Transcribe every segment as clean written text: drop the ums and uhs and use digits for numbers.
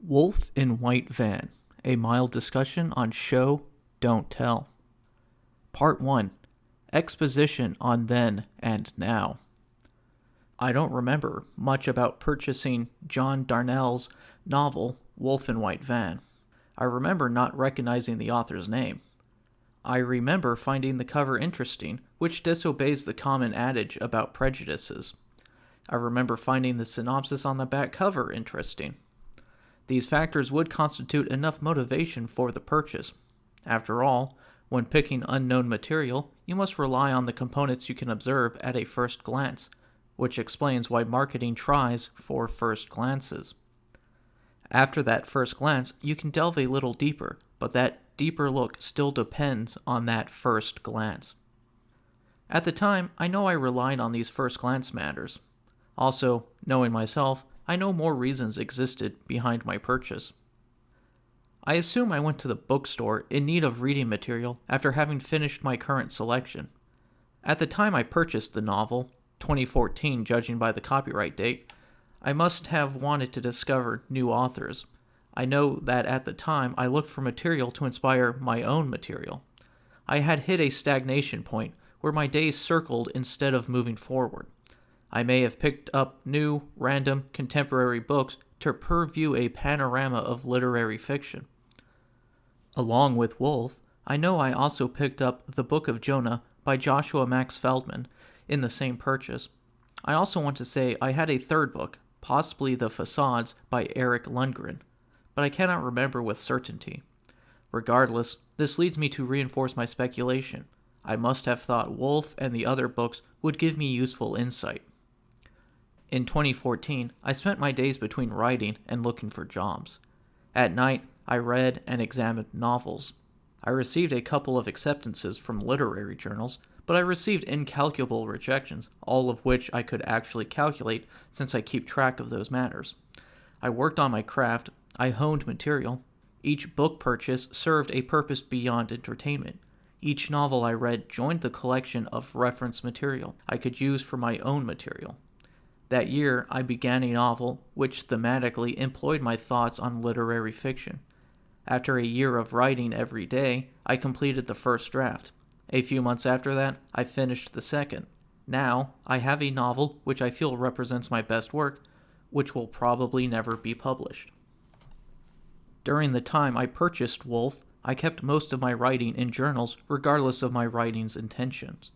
Wolf in White Van, a mild discussion on show, don't tell. Part 1. Exposition on then and now. I don't remember much about purchasing John Darnell's novel, Wolf in White Van. I remember not recognizing the author's name. I remember finding the cover interesting, which disobeys the common adage about prejudices. I remember finding the synopsis on the back cover interesting. These factors would constitute enough motivation for the purchase. After all, when picking unknown material, you must rely on the components you can observe at a first glance, which explains why marketing tries for first glances. After that first glance, you can delve a little deeper, but that deeper look still depends on that first glance. At the time, I know I relied on these first glance matters. Also, knowing myself, I know more reasons existed behind my purchase. I assume I went to the bookstore in need of reading material after having finished my current selection. At the time I purchased the novel, 2014 judging by the copyright date, I must have wanted to discover new authors. I know that at the time I looked for material to inspire my own material. I had hit a stagnation point where my days circled instead of moving forward. I may have picked up new, random, contemporary books to purview a panorama of literary fiction. Along with Wolf, I know I also picked up The Book of Jonah by Joshua Max Feldman in the same purchase. I also want to say I had a third book, possibly The Facades by Eric Lundgren, but I cannot remember with certainty. Regardless, this leads me to reinforce my speculation. I must have thought Wolf and the other books would give me useful insight. In 2014, I spent my days between writing and looking for jobs. At night, I read and examined novels. I received a couple of acceptances from literary journals, but I received incalculable rejections, all of which I could actually calculate since I keep track of those matters. I worked on my craft, I honed material. Each book purchase served a purpose beyond entertainment. Each novel I read joined the collection of reference material I could use for my own material. That year, I began a novel which thematically employed my thoughts on literary fiction. After a year of writing every day, I completed the first draft. A few months after that, I finished the second. Now, I have a novel which I feel represents my best work, which will probably never be published. During the time I purchased Wolf, I kept most of my writing in journals regardless of my writing's intentions.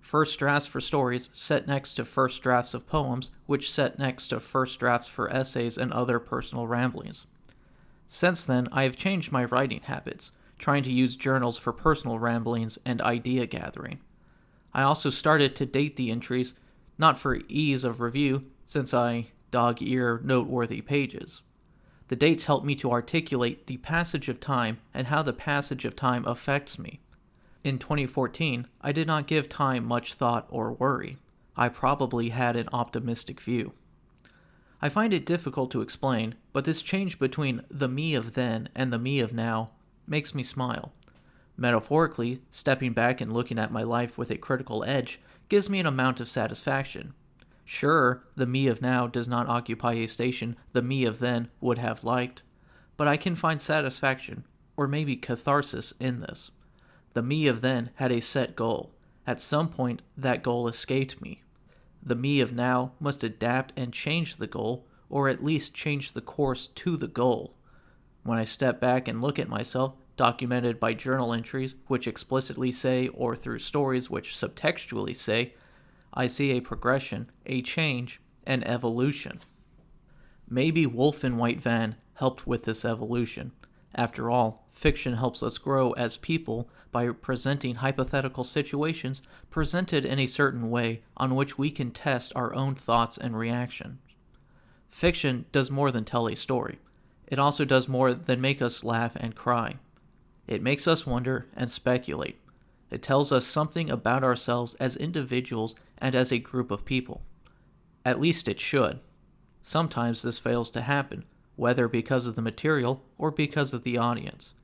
First drafts for stories set next to first drafts of poems, which set next to first drafts for essays and other personal ramblings. Since then, I have changed my writing habits, trying to use journals for personal ramblings and idea gathering. I also started to date the entries, not for ease of review, since I dog-ear noteworthy pages. The dates help me to articulate the passage of time and how the passage of time affects me. In 2014, I did not give time much thought or worry. I probably had an optimistic view. I find it difficult to explain, but this change between the me of then and the me of now makes me smile. Metaphorically, stepping back and looking at my life with a critical edge gives me an amount of satisfaction. Sure, the me of now does not occupy a station the me of then would have liked, but I can find satisfaction, or maybe catharsis, in this. The me of then had a set goal. At some point, that goal escaped me. The me of now must adapt and change the goal, or at least change the course to the goal. When I step back and look at myself, documented by journal entries which explicitly say, or through stories which subtextually say, I see a progression, a change, an evolution. Maybe Wolf in White Van helped with this evolution. After all, fiction helps us grow as people by presenting hypothetical situations presented in a certain way on which we can test our own thoughts and reactions. Fiction does more than tell a story. It also does more than make us laugh and cry. It makes us wonder and speculate. It tells us something about ourselves as individuals and as a group of people. At least it should. Sometimes this fails to happen, whether because of the material or because of the audience.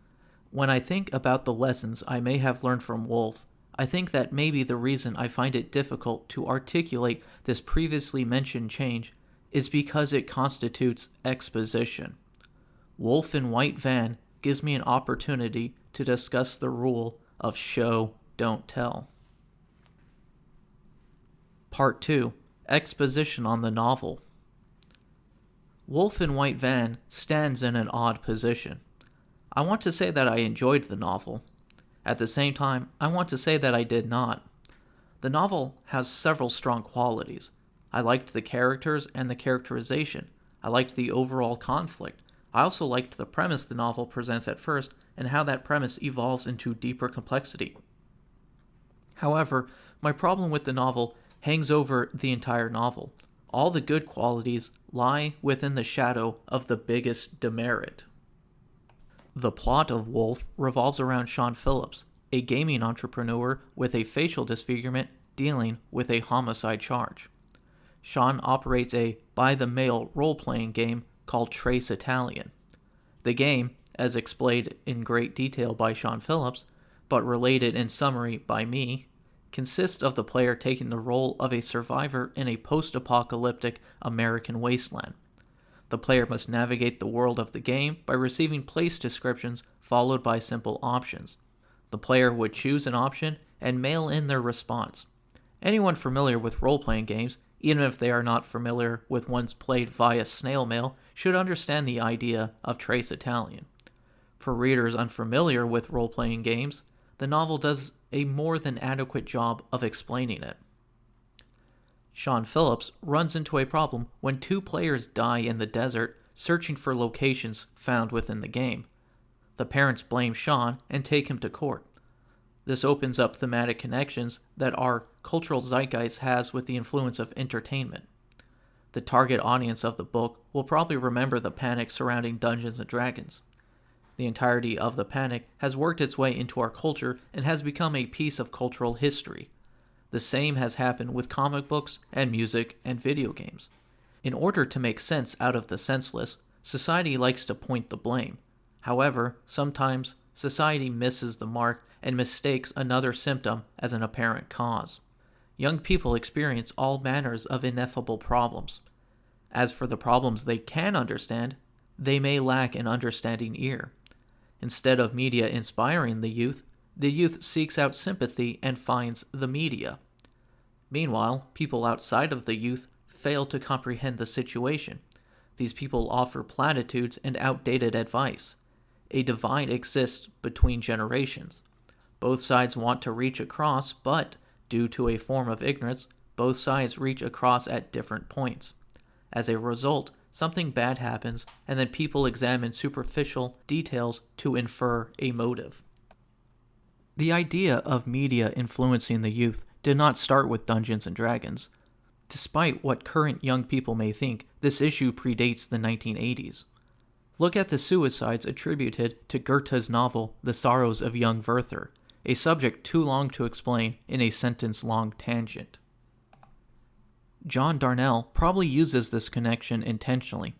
When I think about the lessons I may have learned from Wolf, I think that maybe the reason I find it difficult to articulate this previously mentioned change is because it constitutes exposition. Wolf in White Van gives me an opportunity to discuss the rule of show, don't tell. Part 2. Exposition on the novel. Wolf in White Van stands in an odd position. I want to say that I enjoyed the novel. At the same time, I want to say that I did not. The novel has several strong qualities. I liked the characters and the characterization. I liked the overall conflict. I also liked the premise the novel presents at first and how that premise evolves into deeper complexity. However, my problem with the novel hangs over the entire novel. All the good qualities lie within the shadow of the biggest demerit. The plot of Wolf revolves around Sean Phillips, a gaming entrepreneur with a facial disfigurement dealing with a homicide charge. Sean operates a by-the-mail role-playing game called Trace Italian. The game, as explained in great detail by Sean Phillips, but related in summary by me, consists of the player taking the role of a survivor in a post-apocalyptic American wasteland. The player must navigate the world of the game by receiving place descriptions followed by simple options. The player would choose an option and mail in their response. Anyone familiar with role-playing games, even if they are not familiar with ones played via snail mail, should understand the idea of Trace Italian. For readers unfamiliar with role-playing games, the novel does a more than adequate job of explaining it. Sean Phillips runs into a problem when two players die in the desert searching for locations found within the game. The parents blame Sean and take him to court. This opens up thematic connections that our cultural zeitgeist has with the influence of entertainment. The target audience of the book will probably remember the panic surrounding Dungeons & Dragons. The entirety of the panic has worked its way into our culture and has become a piece of cultural history. The same has happened with comic books and music and video games. In order to make sense out of the senseless, society likes to point the blame. However, sometimes society misses the mark and mistakes another symptom as an apparent cause. Young people experience all manners of ineffable problems. As for the problems they can understand, they may lack an understanding ear. Instead of media inspiring the youth seeks out sympathy and finds the media. Meanwhile, people outside of the youth fail to comprehend the situation. These people offer platitudes and outdated advice. A divide exists between generations. Both sides want to reach across, but, due to a form of ignorance, both sides reach across at different points. As a result, something bad happens, and then people examine superficial details to infer a motive. The idea of media influencing the youth did not start with Dungeons & Dragons. Despite what current young people may think, this issue predates the 1980s. Look at the suicides attributed to Goethe's novel The Sorrows of Young Werther, a subject too long to explain in a sentence-long tangent. John Darnell probably uses this connection intentionally.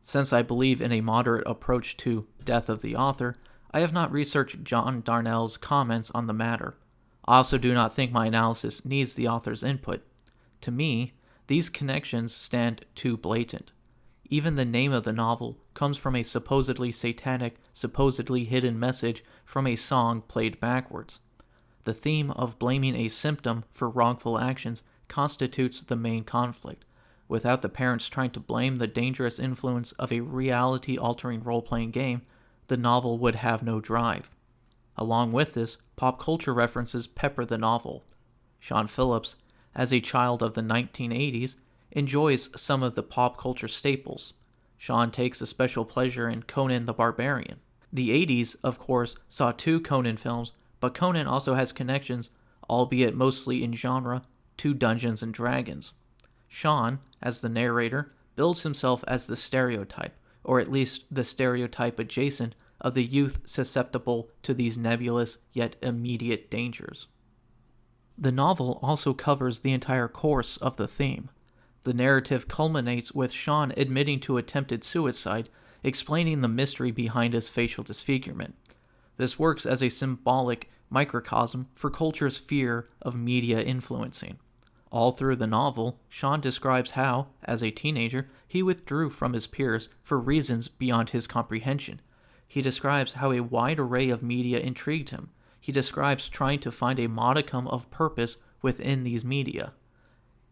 Since I believe in a moderate approach to Death of the Author, I have not researched John Darnell's comments on the matter. I also do not think my analysis needs the author's input. To me, these connections stand too blatant. Even the name of the novel comes from a supposedly satanic, supposedly hidden message from a song played backwards. The theme of blaming a symptom for wrongful actions constitutes the main conflict. Without the parents trying to blame the dangerous influence of a reality-altering role-playing game, the novel would have no drive. Along with this, pop culture references pepper the novel. Sean Phillips, as a child of the 1980s, enjoys some of the pop culture staples. Sean takes a special pleasure in Conan the Barbarian. The 80s, of course, saw 2 Conan films, but Conan also has connections, albeit mostly in genre, to Dungeons & Dragons. Sean, as the narrator, builds himself as the stereotype, or at least the stereotype adjacent of the youth susceptible to these nebulous yet immediate dangers. The novel also covers the entire course of the theme. The narrative culminates with Sean admitting to attempted suicide, explaining the mystery behind his facial disfigurement. This works as a symbolic microcosm for culture's fear of media influencing. All through the novel, Sean describes how, as a teenager, he withdrew from his peers for reasons beyond his comprehension. He describes how a wide array of media intrigued him. He describes trying to find a modicum of purpose within these media.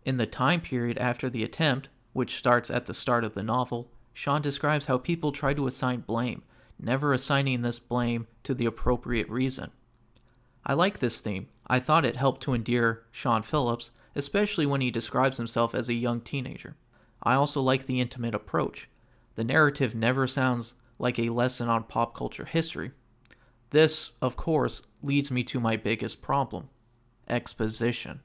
In the time period after the attempt, which starts at the start of the novel, Sean describes how people try to assign blame, never assigning this blame to the appropriate reason. I like this theme. I thought it helped to endear Sean Phillips, especially when he describes himself as a young teenager. I also like the intimate approach. The narrative never sounds like a lesson on pop culture history. This, of course, leads me to my biggest problem: exposition.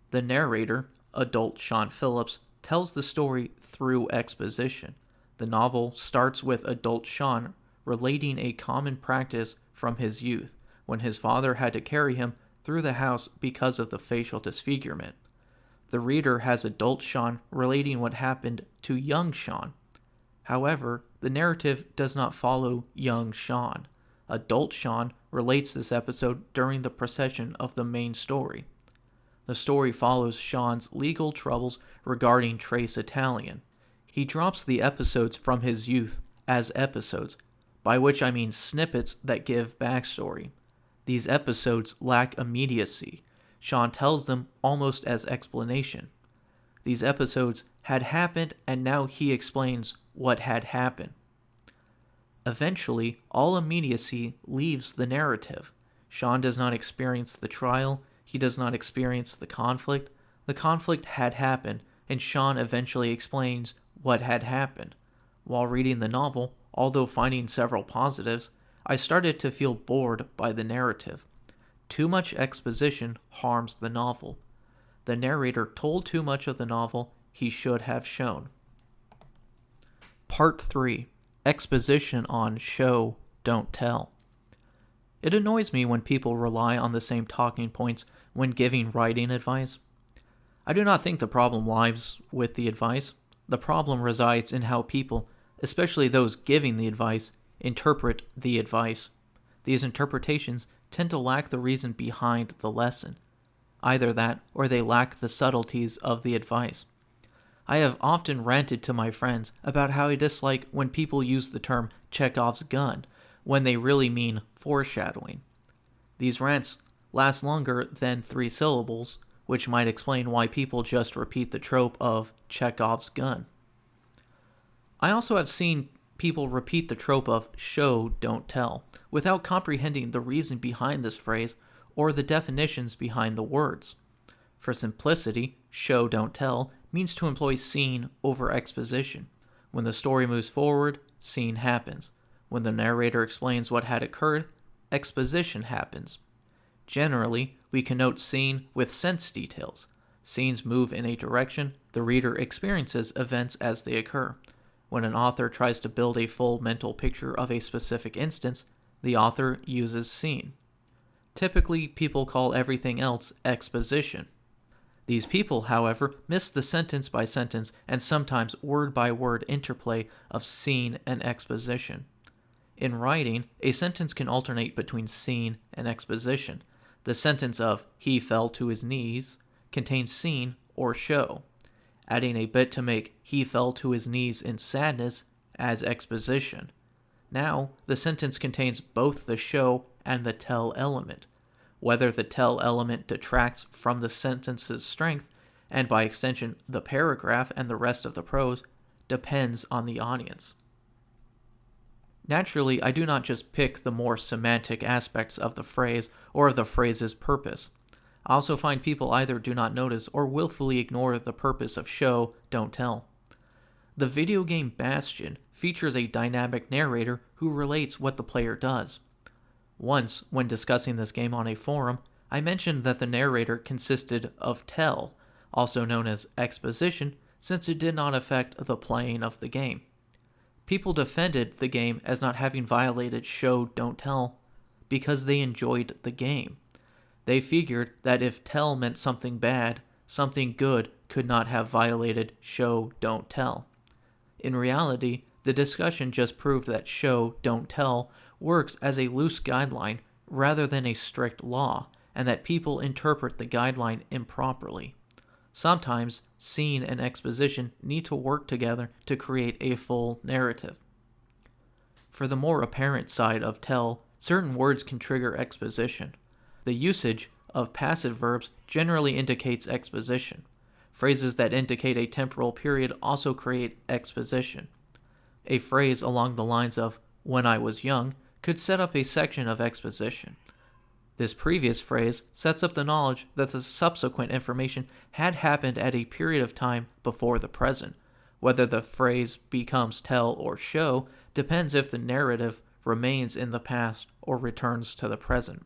The narrator, adult Sean Phillips, tells the story through exposition. The novel starts with adult Sean relating a common practice from his youth, when his father had to carry him through the house because of the facial disfigurement. The reader has adult Sean relating what happened to young Sean. However, the narrative does not follow young Sean. Adult Sean relates this episode during the procession of the main story. The story follows Sean's legal troubles regarding Trace Italian. He drops the episodes from his youth as episodes, by which I mean snippets that give backstory. These episodes lack immediacy. Sean tells them almost as explanation. These episodes had happened, and now he explains what had happened. Eventually, all immediacy leaves the narrative. Sean does not experience the trial. He does not experience the conflict. The conflict had happened, and Sean eventually explains what had happened. While reading the novel, although finding several positives, I started to feel bored by the narrative. Too much exposition harms the novel. The narrator told too much of the novel he should have shown. Part 3. Exposition on show, don't tell. It annoys me when people rely on the same talking points when giving writing advice. I do not think the problem lies with the advice. The problem resides in how people, especially those giving the advice, interpret the advice. These interpretations tend to lack the reason behind the lesson. Either that, or they lack the subtleties of the advice. I have often ranted to my friends about how I dislike when people use the term Chekhov's gun when they really mean foreshadowing. These rants last longer than 3 syllables, which might explain why people just repeat the trope of Chekhov's gun. I also have seen people repeat the trope of show, don't tell, without comprehending the reason behind this phrase or the definitions behind the words. For simplicity, show, don't tell means to employ scene over exposition. When the story moves forward, scene happens. When the narrator explains what had occurred, exposition happens. Generally, we connote scene with sense details. Scenes move in a direction, the reader experiences events as they occur. When an author tries to build a full mental picture of a specific instance, the author uses scene. Typically, people call everything else exposition. These people, however, miss the sentence-by-sentence and sometimes word-by-word interplay of scene and exposition. In writing, a sentence can alternate between scene and exposition. The sentence of, "he fell to his knees," contains scene or show. Adding a bit to make "he fell to his knees in sadness" as exposition. Now, the sentence contains both the show and the tell element. Whether the tell element detracts from the sentence's strength, and by extension the paragraph and the rest of the prose, depends on the audience. Naturally, I do not just pick the more semantic aspects of the phrase or of the phrase's purpose. I also find people either do not notice or willfully ignore the purpose of show, don't tell. The video game Bastion features a dynamic narrator who relates what the player does. Once, when discussing this game on a forum, I mentioned that the narrator consisted of tell, also known as exposition, since it did not affect the playing of the game. People defended the game as not having violated show, don't tell, because they enjoyed the game. They figured that if tell meant something bad, something good could not have violated show, don't tell. In reality, the discussion just proved that show, don't tell works as a loose guideline rather than a strict law, and that people interpret the guideline improperly. Sometimes, scene and exposition need to work together to create a full narrative. For the more apparent side of tell, certain words can trigger exposition. The usage of passive verbs generally indicates exposition. Phrases that indicate a temporal period also create exposition. A phrase along the lines of, "when I was young," could set up a section of exposition. This previous phrase sets up the knowledge that the subsequent information had happened at a period of time before the present. Whether the phrase becomes tell or show depends if the narrative remains in the past or returns to the present.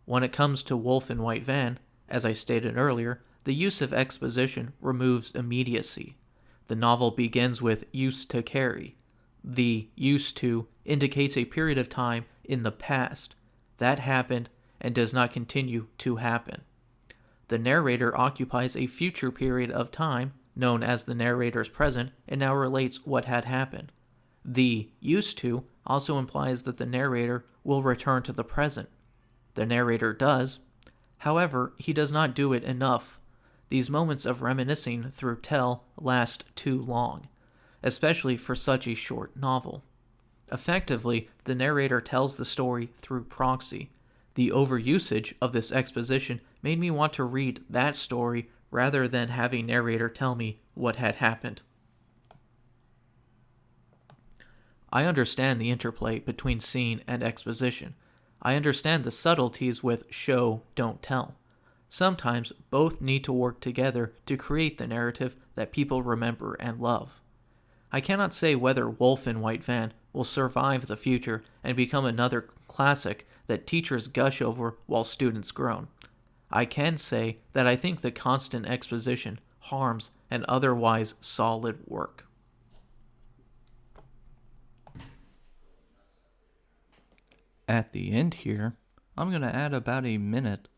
When it comes to Wolf in White Van, as I stated earlier, the use of exposition removes immediacy. The novel begins with used to carry. The used to indicates a period of time in the past. That happened and does not continue to happen. The narrator occupies a future period of time, known as the narrator's present, and now relates what had happened. The used to also implies that the narrator will return to the present. The narrator does. However, he does not do it enough. These moments of reminiscing through tell last too long, especially for such a short novel. Effectively, the narrator tells the story through proxy. The overusage of this exposition made me want to read that story rather than have a narrator tell me what had happened. I understand the interplay between scene and exposition. I understand the subtleties with show, don't tell. Sometimes both need to work together to create the narrative that people remember and love. I cannot say whether Wolf in White Van will survive the future and become another classic that teachers gush over while students groan. I can say that I think the constant exposition harms an otherwise solid work. At the end here, I'm going to add about a minute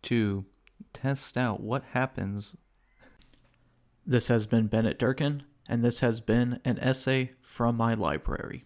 to test out what happens. This has been Bennett Durkin, and this has been an essay from my library.